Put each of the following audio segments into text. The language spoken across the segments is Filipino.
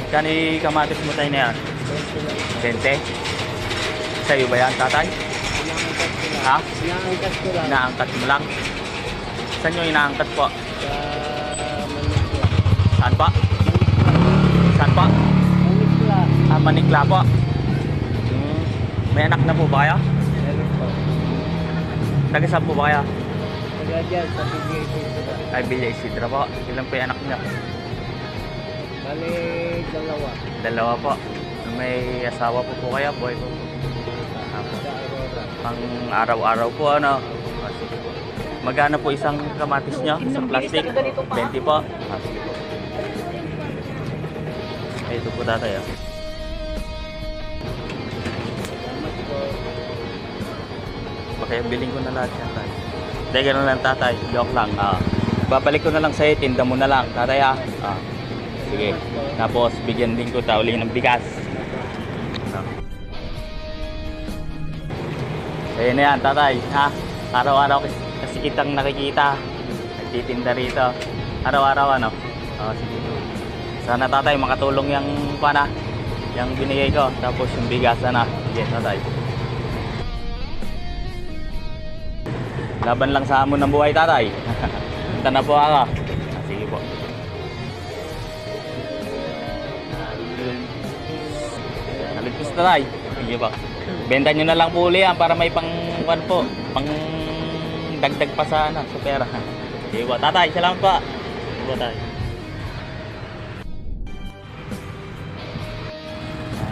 Kani kamatis mo tayo na yan? 20? Sa'yo ba yan, tatay? Ha? Inaangkat ko lang. Inaangkat mo lang? Saan nyo inaangkat po? Sa Manikla. Saan pa? Saan pa? Manikla. Ah, Manikla po. May anak na po ba kayo? Meron po. Taga saan po ba kayo? Taga dyan sa Bigay Isidra. Ay, Villa Isidra po. Ilan po yung anak niya? Bali, dalawa. Dalawa po. May asawa po kayo? Boy po. Apo. Sa Aurora. Pang araw-araw po ano? Ah, sige po. Magkano po isang kamatis niya sa plastic? 20 po. Ah, sige po. Ay, ito po tatay ah. Salamat po. Kaya bilhin ko na lahat yan tayo. Hindi, gano'n lang tatay. Joke lang. Babalik ko na lang sa'yo. Tinda mo na lang. Tatay ah. Sige. Tapos bigyan din ko uli ng bigas. Ayun na yan tatay. Ha? Araw-araw kasi kitang nakikita. Nagtitinda rito. Araw-araw ano? Sige. Sana tatay makatulong yung yung binigay ko. Tapos yung bigas na. Sige tatay. Laban lang sa amon ng buhay tatay. Punta na po ako. Sige po. Naligpis tatay. Sige po. Benta nyo na lang po uli yan para may pang dagdag pa sa pera. Sige po tatay. Salamat po. Sige po tatay.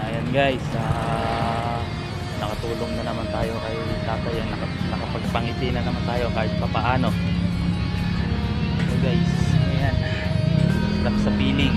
Ayan guys. Nakatulong na naman tayo kay tatay. Nakapagpangiti na naman tayo kahit papaano. So guys, ayan, sarap sa piling.